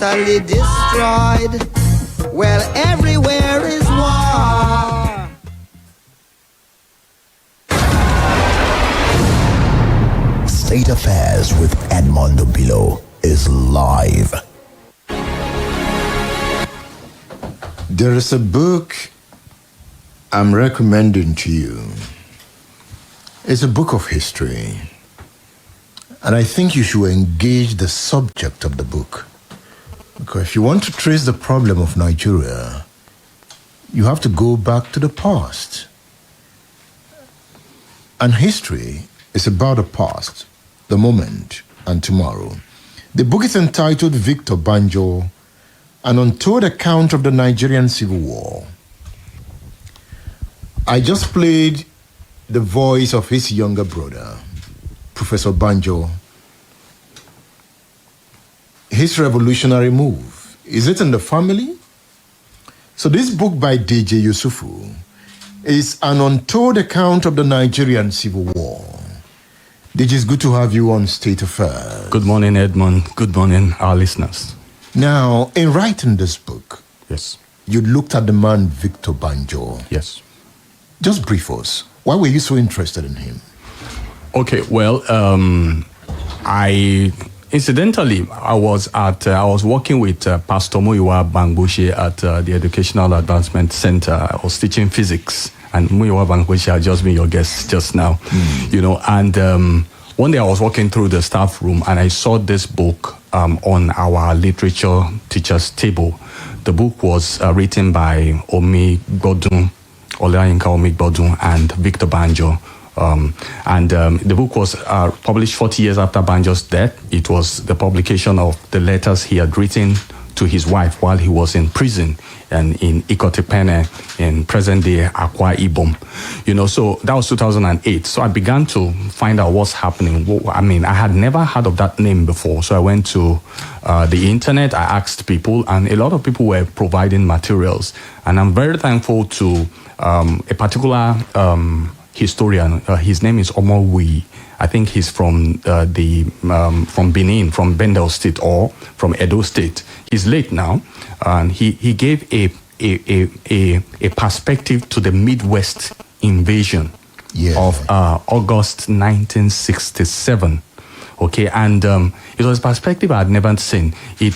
totally destroyed. Well, everywhere is war. State Affairs with Edmund Obilo is live. There is a book I'm recommending to you. It's a book of history. And I think you should engage the subject of the book. Because if you want to trace the problem of Nigeria, you have to go back to the past. And history is about the past, the moment, and tomorrow. The book is entitled Victor Banjo, An Untold Account of the Nigerian Civil War. I just played the voice of his younger brother, Professor Banjo. His revolutionary move, is it in the family? So this book by Deji Yesufu is an untold account of the Nigerian Civil War. Deji, it's good to have you on State Affairs. Good morning, Edmund. Good morning, our listeners. Now, in writing this book, yes, you looked at the man Victor Banjo. Yes. Just brief us. Why were you so interested in him? Okay, well, Incidentally, I was working with Pastor Muyiwa Bangbushi at the Educational Advancement Center. I was teaching physics, and Muyiwa Bangbushi had just been your guest just now, you know. And one day I was walking through the staff room, and I saw this book on our literature teacher's table. The book was written by Olayinka Omigbodun and Victor Banjo. The book was published 40 years after Banjo's death. It was the publication of the letters he had written to his wife while he was in prison and in Ikotepene in present-day Akwa Ibom. You know, so that was 2008. So I began to find out what's happening. I mean, I had never heard of that name before. So I went to the internet. I asked people, and a lot of people were providing materials. And I'm very thankful to a particular historian. His name is Omowui. I think he's from from Benin, from Bendel State or from Edo State. He's late now, and he gave a perspective to the Midwest invasion of August 1967. Okay, and it was a perspective I had never seen. He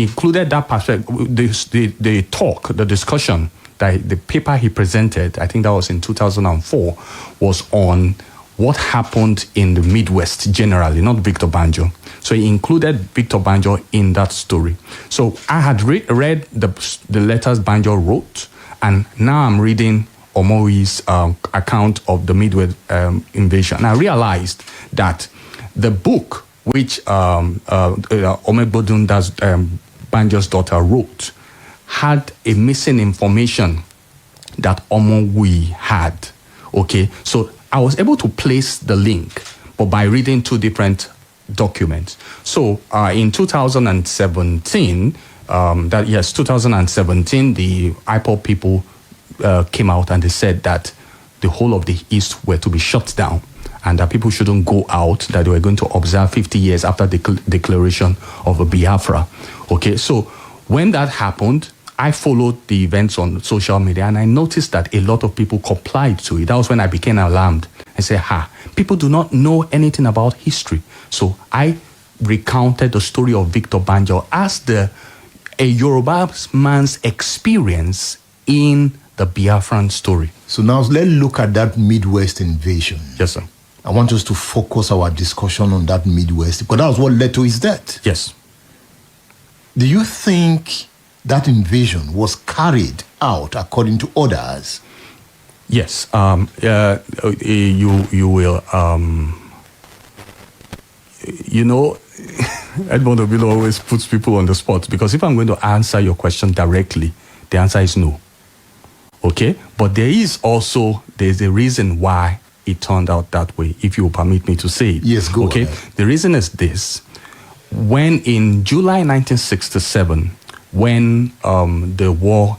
included that perspective, the discussion. The paper he presented, I think that was in 2004, was on what happened in the Midwest generally, not Victor Banjo. So he included Victor Banjo in that story. So I had read the letters Banjo wrote, and now I'm reading Omoi's account of the Midwest invasion. And I realized that the book which Omegbodun, Banjo's daughter, wrote, had a missing information that Omowui had. Okay, so I was able to place the link, but by reading two different documents. So in 2017, 2017, the IPOB people came out and they said that the whole of the East were to be shut down and that people shouldn't go out, that they were going to observe 50 years after the declaration of a Biafra. Okay, so when that happened, I followed the events on social media and I noticed that a lot of people complied to it. That was when I became alarmed. I said, people do not know anything about history. So I recounted the story of Victor Banjo as a Yoruba man's experience in the Biafran story. So now let's look at that Midwest invasion. Yes, sir. I want us to focus our discussion on that Midwest, because that was what led to his death. Yes. Do you think that invasion was carried out according to orders? Yes. You will. You know, Edmund Obilo always puts people on the spot, because if I'm going to answer your question directly, the answer is no. Okay? But there's a reason why it turned out that way, if you will permit me to say it. Yes, go okay? ahead. The reason is this. When in July 1967, when the war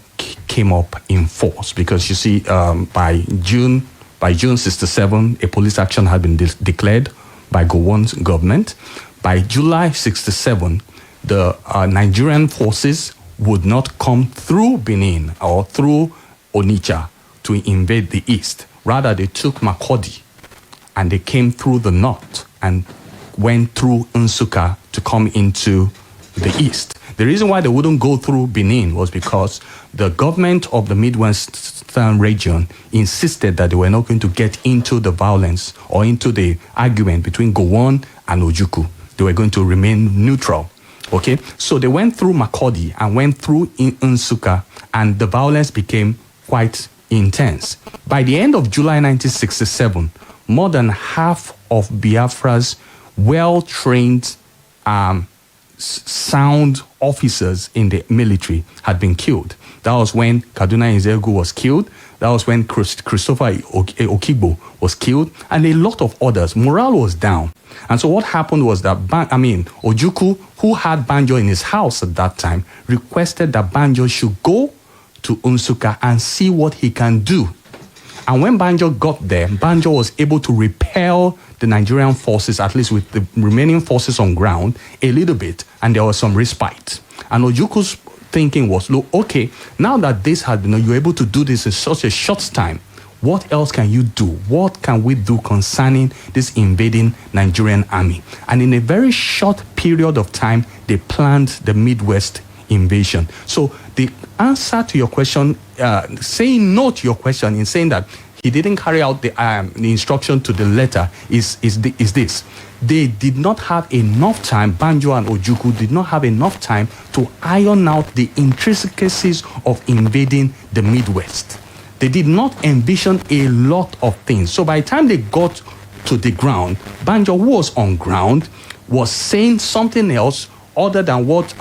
came up in force, because you see, by June 67, a police action had been declared by Gowon's government. By July 67, the Nigerian forces would not come through Benin or through Onitsha to invade the east. Rather, they took Makurdi and they came through the north and went through Nsukka to come into the east. The reason why they wouldn't go through Benin was because the government of the Midwestern region insisted that they were not going to get into the violence or into the argument between Gowon and Ojukwu. They were going to remain neutral. Okay, so they went through Makurdi and went through Nsukka, and the violence became quite intense. By the end of July 1967, more than half of Biafra's well-trained, sound officers in the military had been killed. That was when Kaduna Nzegu was killed. That was when Christopher Okigbo was killed, and a lot of others. Morale was down. And so what happened was that, Ojukwu, who had Banjo in his house at that time, requested that Banjo should go to Nsukka and see what he can do. And when Banjo got there, Banjo was able to repel the Nigerian forces, at least with the remaining forces on ground, a little bit, and there was some respite. And Ojukwu's thinking was, look, okay, now that this had been, you're able to do this in such a short time, what else can you do? What can we do concerning this invading Nigerian army? And in a very short period of time, they planned the Midwest invasion. So the answer to your question, saying no to your question in saying that he didn't carry out the instruction to the letter is this. They did not have enough time, Banjo and Ojukwu did not have enough time to iron out the intricacies of invading the Midwest. They did not envision a lot of things. So by the time they got to the ground, Banjo, who was on ground, was saying something else other than what, to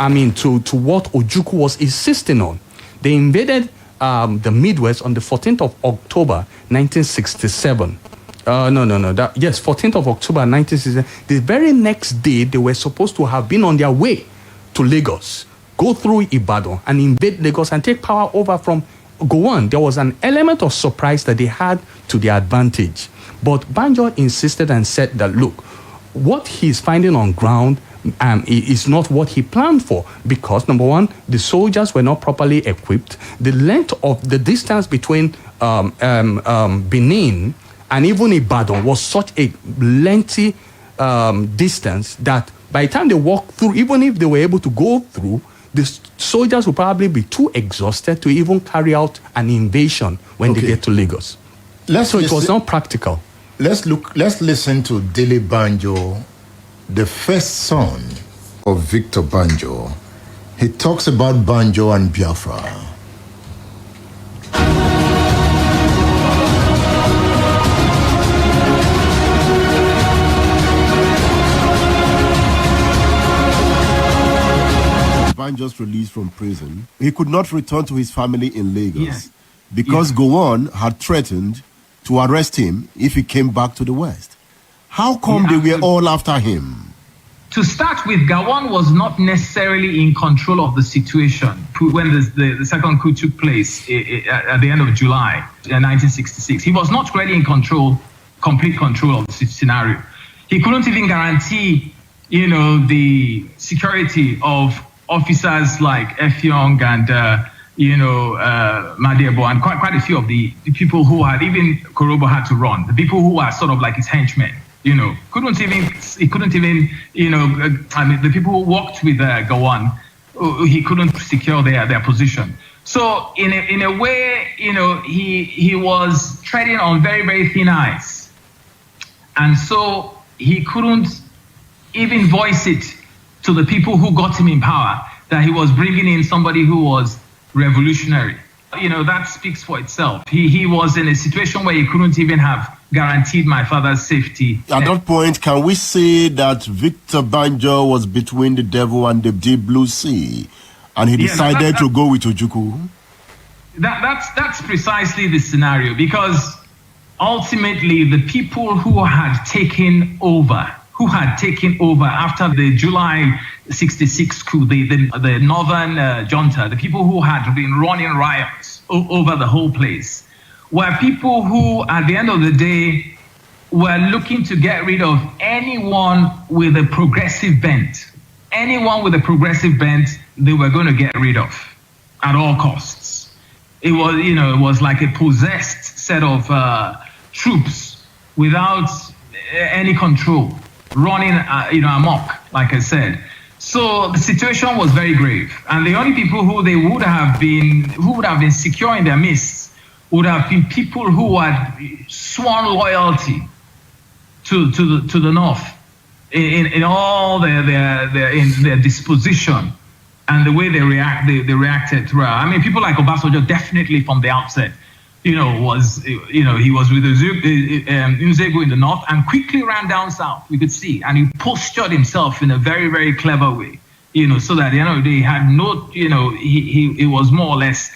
what Ojukwu was insisting on. They invaded the Midwest on the 14th of October, 1967. 14th of October, 1967. The very next day, they were supposed to have been on their way to Lagos, go through Ibadan and invade Lagos and take power over from Gowon. There was an element of surprise that they had to their advantage. But Banjo insisted and said that, look, what he's finding on ground is not what he planned for, because number one, the soldiers were not properly equipped. The length of the distance between Benin and even Ibadan was such a lengthy distance that by the time they walked through, even if they were able to go through, the soldiers would probably be too exhausted to even carry out an invasion when they get to Lagos. It was not practical. Let's listen to Dele Banjo, the first son of Victor Banjo. He talks about Banjo and Biafra. Banjo's release from prison, he could not return to his family in Lagos because Gowon had threatened to arrest him if he came back to the West. How come they were all after him? To start with, Gowon was not necessarily in control of the situation when the second coup took place at the end of July 1966. He was not really in complete control of the scenario. He couldn't even guarantee, the security of officers like Effiong and, Madebo, and quite a few of the people who had, even Korobo had to run, the people who are sort of like his henchmen, the people who worked with Gowon, he couldn't secure their position. So in a way, he was treading on very, very thin ice. And so he couldn't even voice it to the people who got him in power that he was bringing in somebody who was revolutionary. That speaks for itself. He was in a situation where he couldn't even have guaranteed my father's safety. At that point, can we say that Victor Banjo was between the devil and the deep blue sea, and he decided to go with Ojukwu? That's precisely the scenario, because ultimately the people who had taken over after the July 66 coup, the northern junta, the people who had been running riots over the whole place, were people who, at the end of the day, were looking to get rid of anyone with a progressive bent. anyone with a progressive bent, they were going to get rid of at all costs. It was, it was like a possessed set of troops without any control, running, amok, like I said. So the situation was very grave, and the only people who would have been secure in their midst would have been people who had sworn loyalty to the North in all their disposition and the way they reacted throughout. I mean, people like Obasanjo definitely from the outset, he was with Nzego in the north and quickly ran down south. We could see, and he postured himself in a very, very clever way, so that they had no, he was more or less,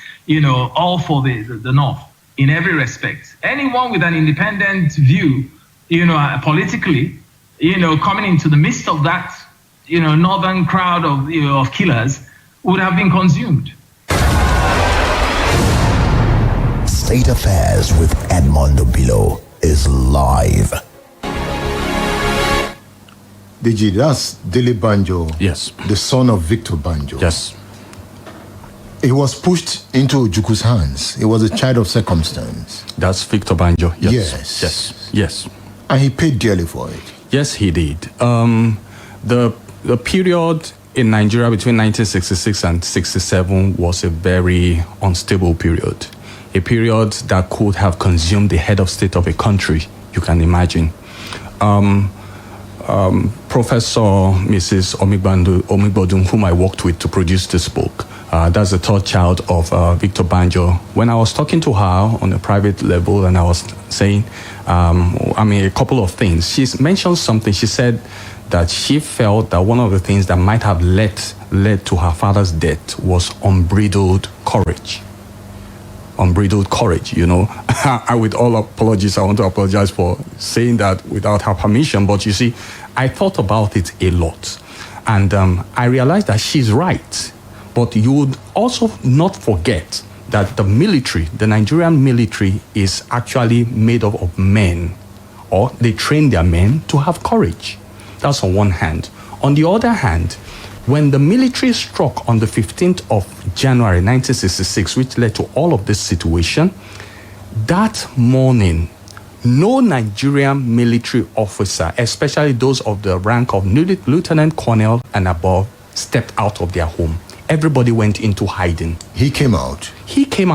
all for the north in every respect. Anyone with an independent view, politically, coming into the midst of that, northern crowd of killers would have been consumed. State Affairs with Edmund Obilo is live. Deji, that's Dele Banjo. Yes. The son of Victor Banjo. Yes. He was pushed into Ojuku's hands. He was a child of circumstance. That's Victor Banjo. Yes. Yes. Yes. Yes. And he paid dearly for it. Yes, he did. The period in Nigeria between 1966 and 67 was a very unstable period. A period that could have consumed the head of state of a country, you can imagine. Professor Mrs. Omigbodun, whom I worked with to produce this book, that's the third child of Victor Banjo. When I was talking to her on a private level and I was saying, a couple of things, she mentioned something. She said that she felt that one of the things that might have led to her father's death was unbridled courage. Unbridled courage, I, with all apologies, I want to apologize for saying that without her permission, but you see, I thought about it a lot, and I realized that she's right, but you would also not forget that the military, the Nigerian military, is actually made up of men, or they train their men to have courage. That's on one hand. On the other hand, when the military struck on the 15th of January 1966, which led to all of this situation, that morning, no Nigerian military officer, especially those of the rank of lieutenant colonel and above, stepped out of their home. Everybody went into hiding. He came out. He came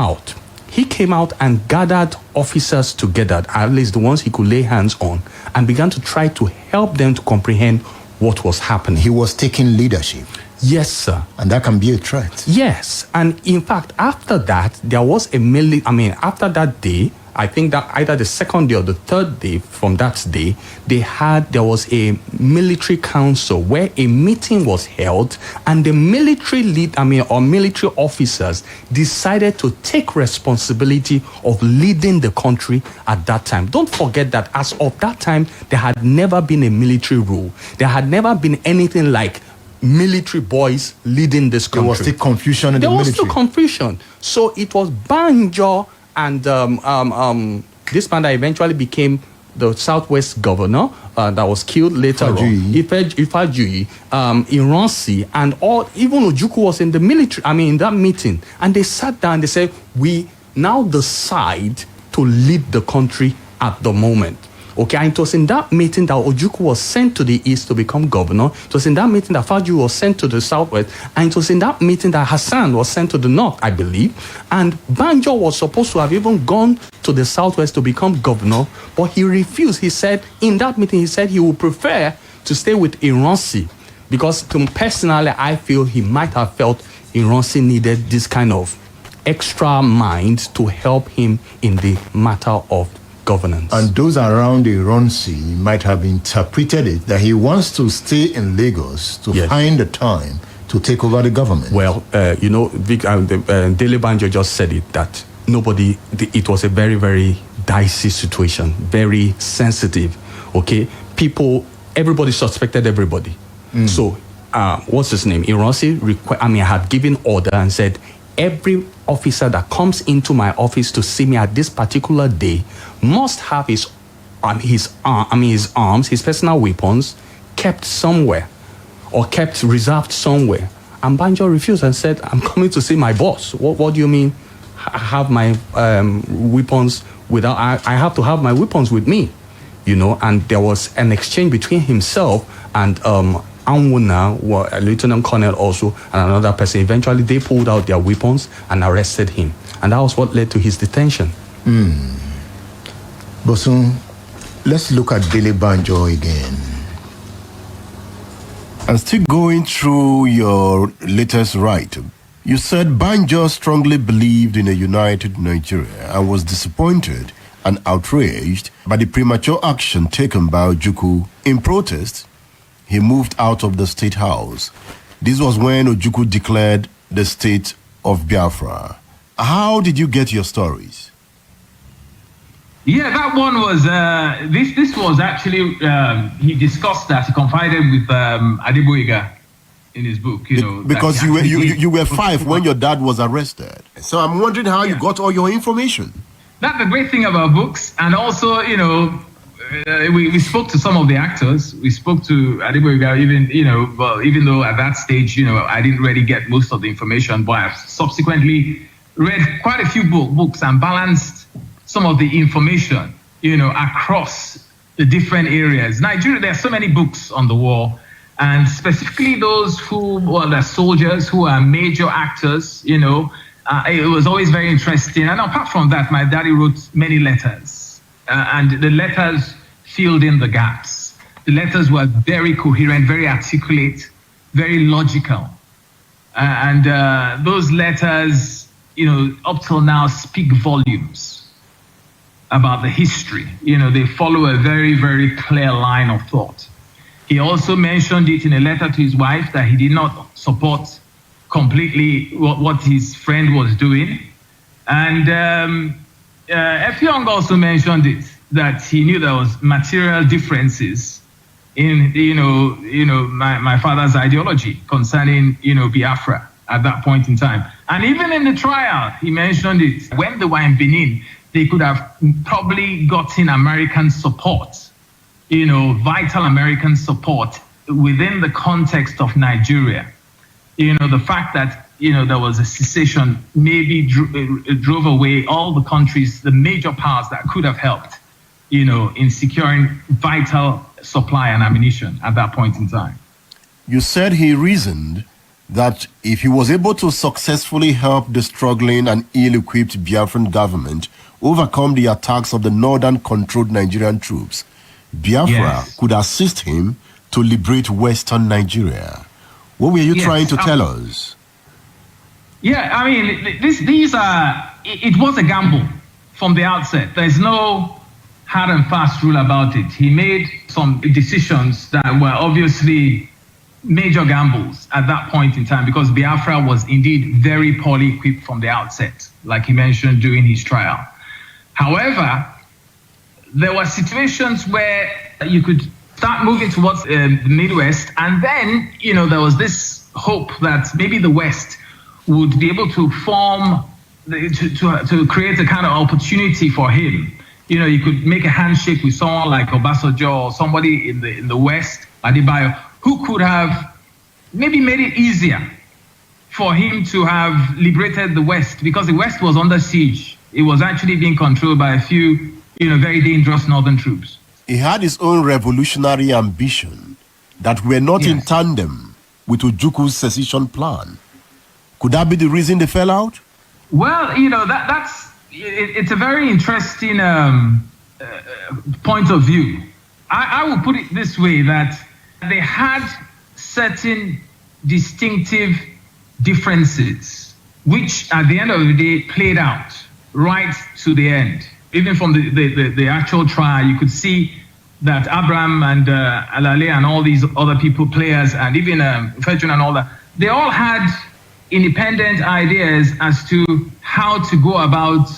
out and gathered officers together, at least the ones he could lay hands on, and began to try to help them to comprehend what was happening. He was taking leadership. Yes, sir. And that can be a threat. Yes. And in fact, after that, there was after that day, I think that either the second day or the third day from that day, there was a military council where a meeting was held, and the military military officers decided to take responsibility of leading the country at that time. Don't forget that as of that time, there had never been a military rule. There had never been anything like military boys leading this country. There was still confusion in the military. There was still confusion. So it was Banjo and this man that eventually became the Southwest governor that was killed later on, Ifajuyi, Iransi, and even Ojukwu was in the military, in that meeting. And they sat down and they said, we now decide to lead the country at the moment. Okay, and it was in that meeting that Ojukwu was sent to the east to become governor. It was in that meeting that Faju was sent to the southwest. And it was in that meeting that Hassan was sent to the north, I believe. And Banjo was supposed to have even gone to the southwest to become governor, but he refused. He said, in that meeting, he would prefer to stay with Iransi, because personally, I feel he might have felt Iransi needed this kind of extra mind to help him in the matter of governance. And those around Iransi might have interpreted it that he wants to stay in Lagos to find the time to take over the government. Well, Dele Banjo just said it, that it was a very, very dicey situation, very sensitive, okay? Everybody suspected everybody. So, what's his name? Iransi had given order and said, every officer that comes into my office to see me at this particular day must have his arms, his personal weapons, kept somewhere or kept reserved somewhere. And Banjo refused and said, I'm coming to see my boss. What do you mean I have my weapons without, I have to have my weapons with me, you know? And there was an exchange between himself and Anwuna, a lieutenant colonel also, and another person. Eventually, they pulled out their weapons and arrested him. And that was what led to his detention. Bosun, let's look at Billy Banjo again. And still going through your latest writing, you said Banjo strongly believed in a united Nigeria and was disappointed and outraged by the premature action taken by Ojukwu. In protest, he moved out of the State House. This was when Ojukwu declared the state of Biafra. How did you get your stories? Yeah, that one was, this was actually, he discussed that, he confided with Adeboyega in his book, you know. Because you were 5 when your dad was arrested. So I'm wondering how you got all your information. That's the great thing about books. And also, you know, we spoke to some of the actors. We spoke to Adeboyega, even though at that stage, you know, I didn't really get most of the information, but I've subsequently read quite a few books and balanced some of the information, you know, across the different areas. Nigeria, there are so many books on the wall, and specifically those who are soldiers, who are major actors, you know, it was always very interesting. And apart from that, my daddy wrote many letters, and the letters filled in the gaps. The letters were very coherent, very articulate, very logical. And those letters, you know, up till now speak volumes about the history. You know, they follow a very, very clear line of thought. He also mentioned it in a letter to his wife that he did not support completely what his friend was doing. And Effiong also mentioned it, that he knew there was material differences in, my father's ideology concerning, Biafra at that point in time. And even in the trial, he mentioned it. When they were in Benin, they could have probably gotten American support, vital American support within the context of Nigeria. The fact that, there was a secession maybe drove away all the countries, the major powers that could have helped, in securing vital supply and ammunition at that point in time. You said he reasoned that if he was able to successfully help the struggling and ill-equipped Biafran government overcome the attacks of the northern-controlled Nigerian troops, Biafra could assist him to liberate Western Nigeria. What were you trying to tell us? Yeah, I mean, it was a gamble from the outset. There's no hard and fast rule about it. He made some decisions that were obviously major gambles at that point in time because Biafra was indeed very poorly equipped from the outset, like he mentioned during his trial. However, there were situations where you could start moving towards the Midwest, and then, there was this hope that maybe the West would be able to form, to create a kind of opportunity for him. You could make a handshake with someone like Obasanjo or somebody in the West, Adebayo, who could have maybe made it easier for him to have liberated the West, because the West was under siege. It was actually being controlled by a few, very dangerous northern troops. He had his own revolutionary ambition that were not in tandem with Ojukwu's secession plan. Could that be the reason they fell out? Well, it's a very interesting point of view. I will put it this way, that they had certain distinctive differences, which at the end of the day played out right to the end. Even from the actual trial, you could see that Abraham and Alale and all these other players, and even Fetchun and all that, they all had independent ideas as to how to go about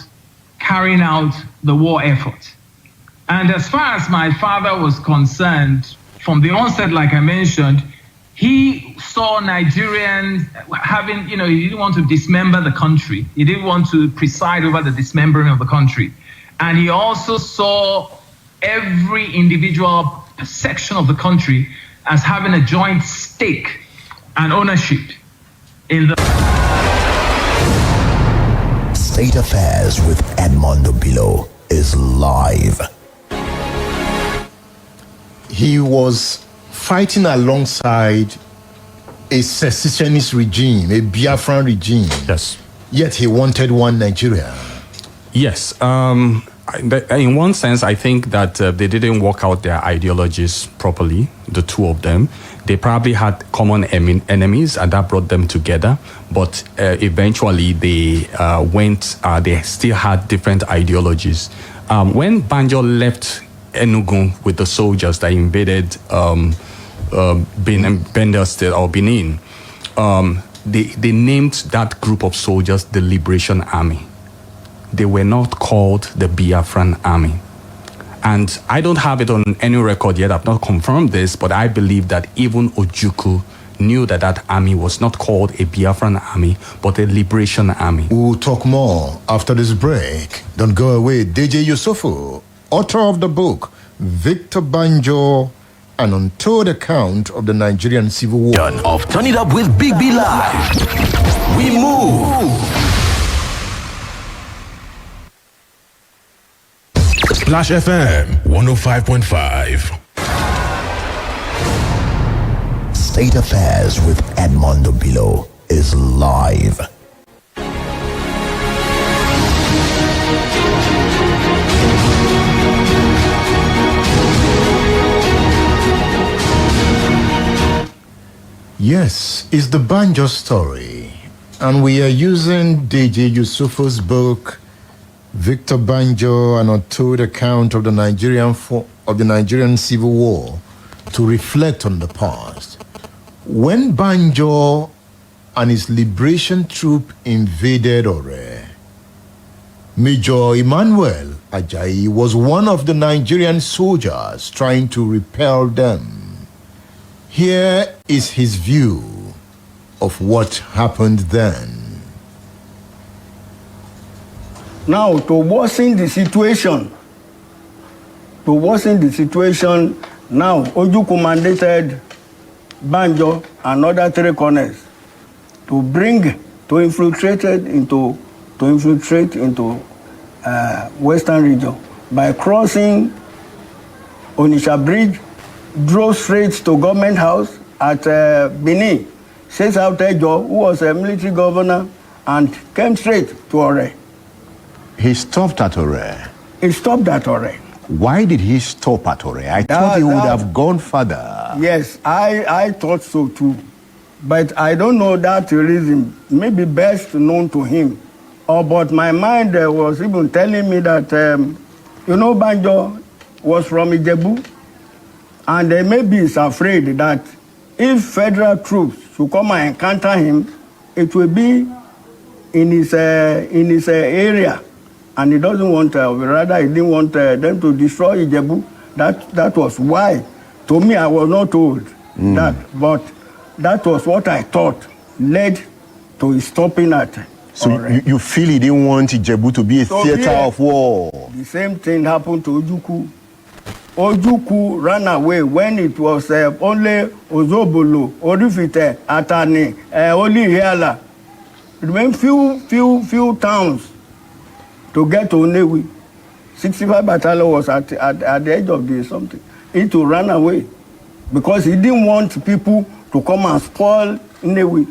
carrying out the war effort. And as far as my father was concerned, from the onset, like I mentioned, he saw Nigerians having, he didn't want to dismember the country. He didn't want to preside over the dismembering of the country. And he also saw every individual section of the country as having a joint stake and ownership in the State Affairs with Edmund Obilo is live. He was fighting alongside a secessionist regime, a Biafran regime. Yes. Yet he wanted one Nigeria. Yes. In one sense, I think that they didn't work out their ideologies properly, the two of them. They probably had common enemies, and that brought them together. But eventually, they they still had different ideologies. When Banjo left Enugu with the soldiers that invaded Benin State or Benin, they named that group of soldiers the Liberation Army. They were not called the Biafran Army. And I don't have it on any record yet. I've not confirmed this, but I believe that even Ojukwu knew that that army was not called a Biafran army, but a liberation army. We'll talk more after this break. Don't go away. Deji Yesufu, author of the book, Victor Banjo, an untold account of the Nigerian Civil War. Of Turn It Up with Big B Live. We move. Splash FM 105.5. State Affairs with Edmund Obilo is live. Yes, it's the Banjo story. And we are using Deji Yesufu's book, Victor Banjo, an untold account of the Nigerian Civil War, to reflect on the past. When Banjo and his liberation troop invaded Ore, Major Emmanuel Ajayi was one of the Nigerian soldiers trying to repel them. Here is his view of what happened then. Now, to worsen the situation, now Ojukwu mandated Banjo and other three corners to infiltrate into Western region by crossing Onitsha Bridge, drove straight to government house at Benin, chased out Ejo, who was a military governor, and came straight to Ore. He stopped at Ore. He stopped at Ore. Why did he stop at Ore? I thought he would have gone further. Yes, I thought so too. But I don't know that reason. Maybe best known to him. But my mind was even telling me that, Banjo was from Ijebu. And maybe he's afraid that if federal troops should come and encounter him, it will be in his area. And he doesn't want, rather he didn't want them to destroy Ijebu. That was why. To me, I was not told that, but that was what I thought led to his stopping at. So you feel he didn't want Ijebu to be a theater of war? The same thing happened to Ojukwu. Ojukwu ran away when it was only Ozobolo, Orifite, Atani, only Hiala. It remained few towns to get to Onewi. 65 battalion was at the edge of the something. He to run away because he didn't want people to come and spoil Onewi.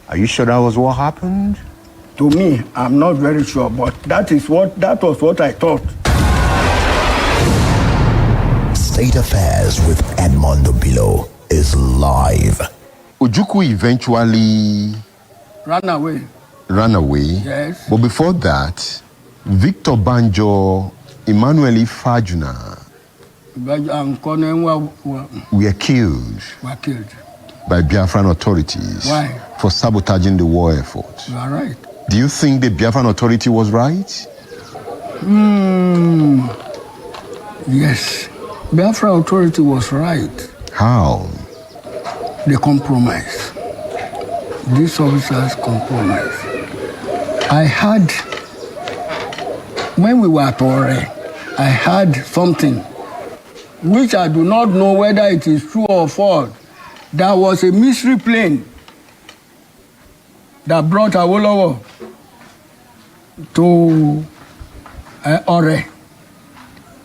Are you sure that was what happened? To me, I'm not very sure, but that was what I thought. State Affairs with Edmund Obilo is live. Ojukwu eventually ran away. Yes. But before that, Victor Banjo, Emmanuel Ifajuna were killed by Biafran authorities. Why? For sabotaging the war effort. You are right. Do you think the Biafran authority was right? Yes. Biafra authority was right. How? They compromise. These officers compromise. I had, when we were at Ore, I had something which I do not know whether it is true or false. There was a mystery plane that brought Awolowo to Ore,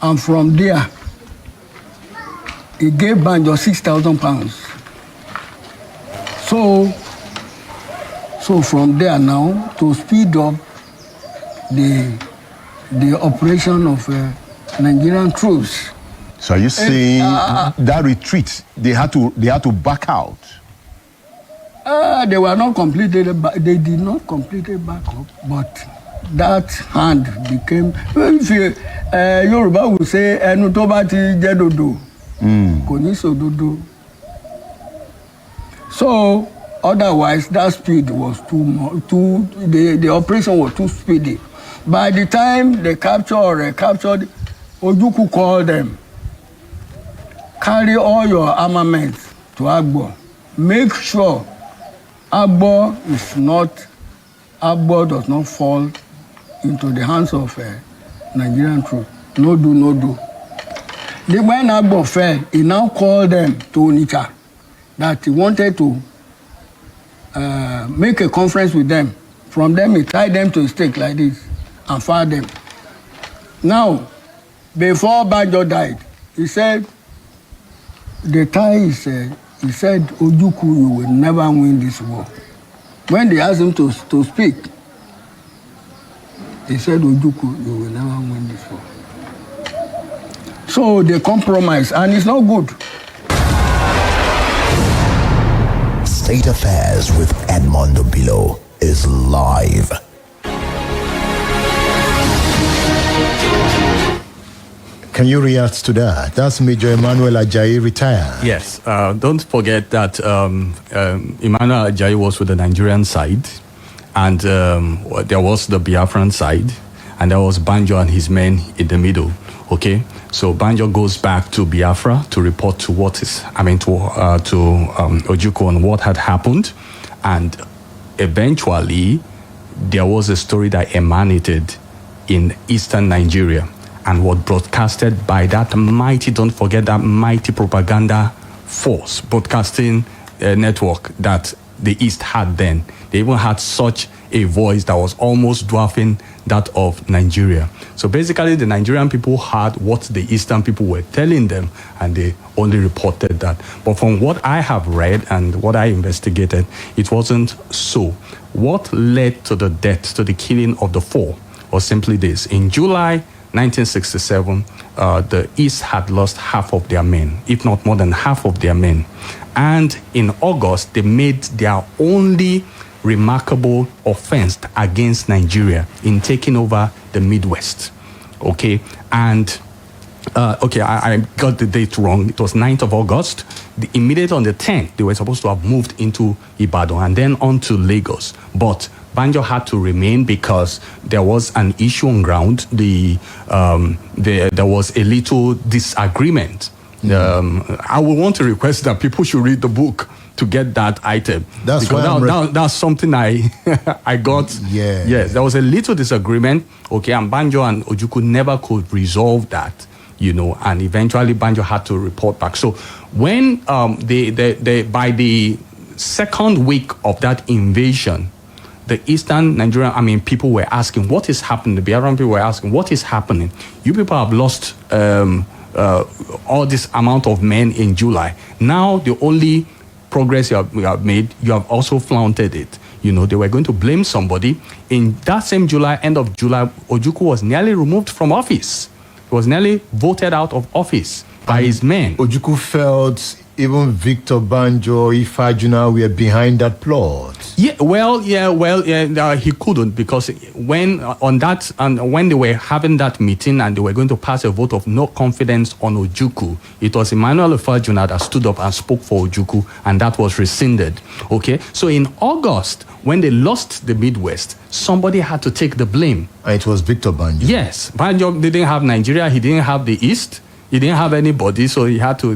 and from there, he gave Banjo £6,000. So from there now, to speed up the operation of Nigerian troops. So are you saying that retreat, they had to back out? They were not completed, they did not completely back up, but that hand became, if Yoruba will say, ẹnu tó bá ti jẹ́ dodo, kò ní sòdodo. So otherwise, that speed was the operation was too speedy. By the time they captured, Ojukwu called them, carry all your armaments to Agbo. Make sure Agbo does not fall into the hands of Nigerian troops. No do. When Agbo fell, he now called them to Onitsha that he wanted to make a conference with them. From them, he tied them to a stake like this and fired them. Now, before Banjo died, he said, he said, Ojukwu, you will never win this war. When they asked him to speak, he said, Ojukwu, you will never win this war. So they compromised, and it's not good. State Affairs with Edmund Obilo is live. Can you react to that? That's Major Emmanuel Ajayi retired. Yes. Don't forget that Emmanuel Ajayi was with the Nigerian side, and there was the Biafran side, and there was Banjo and his men in the middle. Okay, so Banjo goes back to Biafra to report to Ojukwu on what had happened, and eventually there was a story that emanated in eastern Nigeria and was broadcasted by that mighty, don't forget that mighty propaganda force, broadcasting network that the East had then. They even had such a voice that was almost dwarfing that of Nigeria. So basically, the Nigerian people heard what the Eastern people were telling them, and they only reported that. But from what I have read and what I investigated, it wasn't so. What led to the death, to the killing of the four, was simply this. In July 1967, the East had lost half of their men, if not more than half of their men. And in August, they made their only remarkable offense against Nigeria in taking over the Midwest. Okay, and I got the date wrong. It was 9th of August. Immediately on the 10th, they were supposed to have moved into Ibadan and then on to Lagos. But Banjo had to remain because there was an issue on ground. There was a little disagreement. I would want to request that people should read the book to get that item. That's something I got. Yeah. Yes, there was a little disagreement. Okay, and Banjo and Ojukwu never could resolve that, and eventually Banjo had to report back. So when by the second week of that invasion, the Eastern Nigerian, people were asking, what is happening? The Biafran people were asking, what is happening? You people have lost all this amount of men in July. Now the only progress you have made, you have also flaunted it. They were going to blame somebody. In that same July, end of July, Ojukwu was nearly removed from office. He was nearly voted out of office by his men. Ojukwu felt even Victor Banjo, Ifajuna were behind that plot. He couldn't, because when they were having that meeting and they were going to pass a vote of no confidence on Ojukwu, it was Emmanuel Ifajuna that stood up and spoke for Ojukwu, and that was rescinded. Okay, so in August, when they lost the Midwest, somebody had to take the blame. And it was Victor Banjo. Yes, Banjo didn't have Nigeria, he didn't have the East. He didn't have anybody, so they had to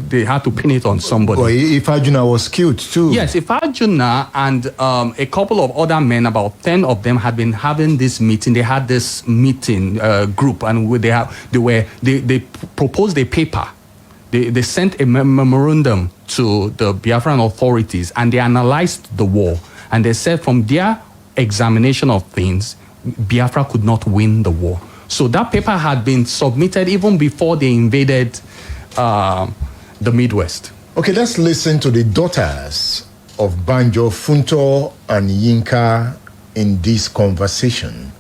pin it on somebody. Well, Ifajuna was killed too. Yes, Ifajuna and a couple of other men, about 10 of them, had been having this meeting. They had this meeting group, and they proposed a paper They sent a memorandum to the Biafran authorities, and they analyzed the war. And they said from their examination of things, Biafra could not win the war. So that paper had been submitted even before they invaded the Midwest. Okay, let's listen to the daughters of Banjo, Funto, and Yinka in this conversation.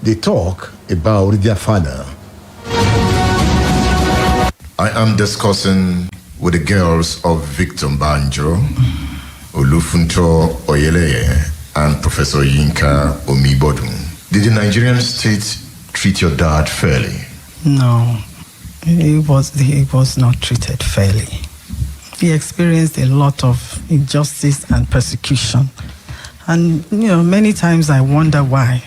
They talk about their father. I am discussing with the girls of Victor Banjo, Olufunto Oyeleye, and Professor Yinka Omibodun. Did the Nigerian state treat your dad fairly? No, he was not treated fairly. He experienced a lot of injustice and persecution. And, many times I wonder why.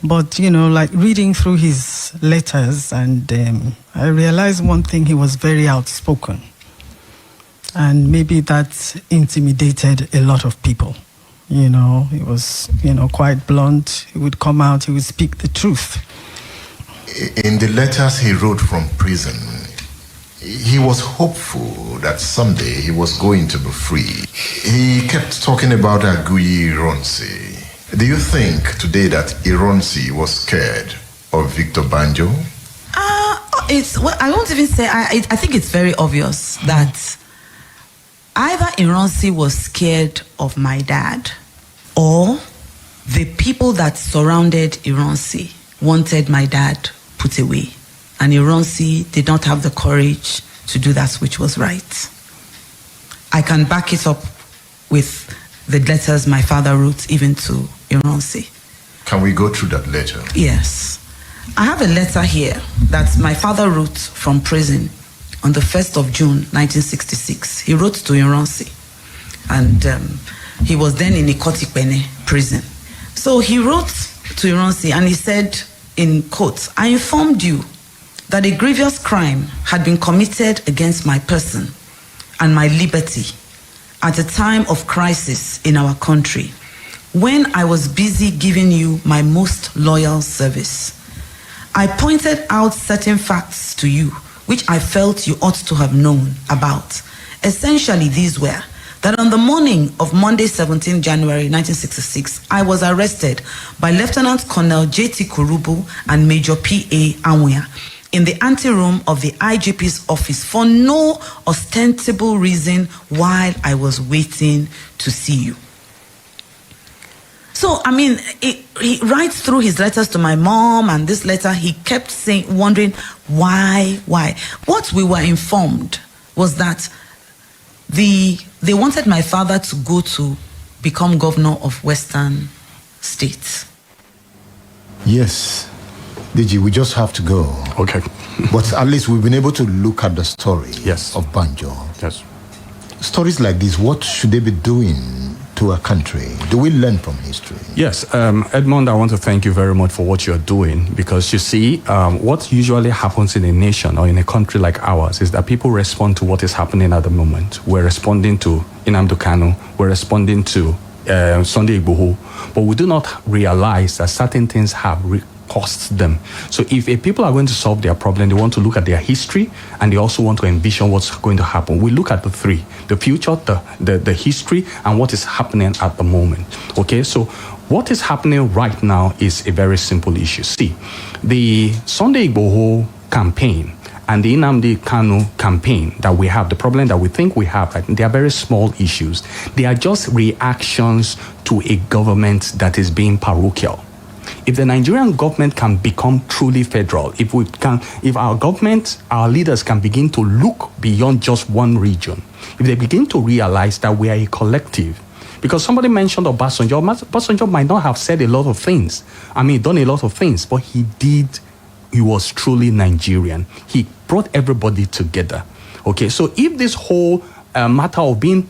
But, like reading through his letters, and I realized one thing: he was very outspoken. And maybe that intimidated a lot of people. He was, quite blunt. He would come out, he would speak the truth. In the letters he wrote from prison, he was hopeful that someday he was going to be free. He kept talking about Aguyi Ironsi. Do you think today that Ironsi was scared of Victor Banjo? I won't even say. I think it's very obvious that either Ironsi was scared of my dad, or the people that surrounded Ironsi wanted my dad put away, and Ironsi did not have the courage to do that which was right. I can back it up with the letters my father wrote even to Ironsi. Can we go through that letter? Yes. I have a letter here that my father wrote from prison on the 1st of June, 1966. He wrote to Ironsi, and he was then in Ikotikpene prison. So he wrote to Ironsi, and he said, in quotes, "I informed you that a grievous crime had been committed against my person and my liberty at a time of crisis in our country, when I was busy giving you my most loyal service. I pointed out certain facts to you, which I felt you ought to have known about. Essentially, these were that on the morning of Monday, 17 January 1966, I was arrested by Lieutenant Colonel J.T. Kurubu and Major P.A. Anwea in the anteroom of the IGP's office for no ostensible reason while I was waiting to see you." So, he writes through his letters to my mom, and this letter, he kept wondering why. What we were informed was that they wanted my father to go to become governor of Western States. Yes. Deji, we just have to go. Okay. But at least we've been able to look at the story of Banjo. Yes. Stories like this, what should they be doing to a country? Do we learn from history? Yes, Edmund, I want to thank you very much for what you're doing, because you see, what usually happens in a nation or in a country like ours is that people respond to what is happening at the moment. We're responding to Nnamdi Kanu, we're responding to Sunday Igboho, but we do not realize that certain things have cost them. So if a people are going to solve their problem, they want to look at their history, and they also want to envision what's going to happen. We look at the three: the future, the history, and what is happening at the moment. Okay, so what is happening right now is a very simple issue. See, the Sunday Igboho campaign and the Nnamdi Kanu campaign that we have, the problem that we think we have, they are very small issues. They are just reactions to a government that is being parochial. If the Nigerian government can become truly federal, if our government, our leaders can begin to look beyond just one region, if they begin to realize that we are a collective, because somebody mentioned Obasanjo. Obasanjo might not have said a lot of things, done a lot of things, but he was truly Nigerian. He brought everybody together. Okay, so if this whole matter of being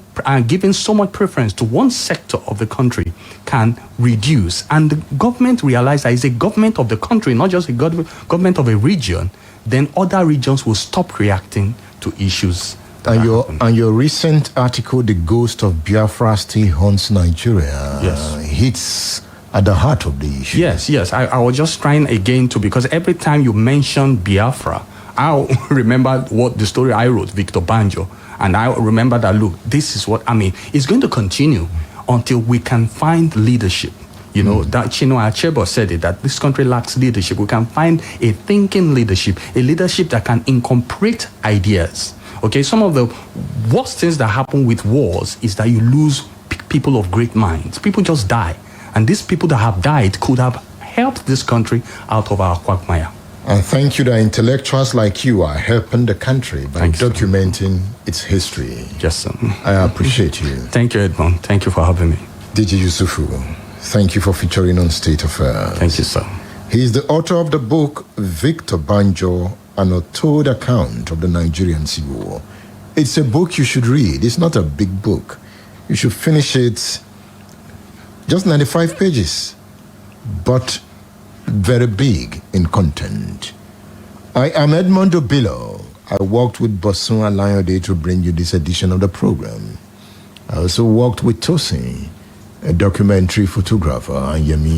giving so much preference to one sector of the country can reduce, and the government realize that it's a government of the country, not just a government of a region, then other regions will stop reacting to issues. And your recent article, "The Ghost of Biafra Still Haunts Nigeria," hits at the heart of the issue. Yes. I was just trying again because every time you mention Biafra, I remember what the story I wrote, Victor Banjo, and I remember that, look, this is what, I mean, it's going to continue until we can find leadership. You know, that Chinua Achebe said it, that this country lacks leadership. We can find a thinking leadership, a leadership that can incorporate ideas. Okay, some of the worst things that happen with wars is that you lose people of great minds. People just die. And these people that have died could have helped this country out of our quagmire. And thank you that intellectuals like you are helping the country by documenting its history. Yes, sir. I appreciate you. Thank you, Edmund. Thank you for having me. Deji Yesufu, thank you for featuring on State Affairs. Thank you, sir. He is the author of the book, Victor Banjo, An Untold Account of the Nigerian Civil War. It's a book you should read. It's not a big book. You should finish it. Just 95 pages, but very big in content. I am Edmund Obilo. I worked with Bosun Alayode to bring you this edition of the program. I also worked with Tosin, a documentary photographer, and Yemi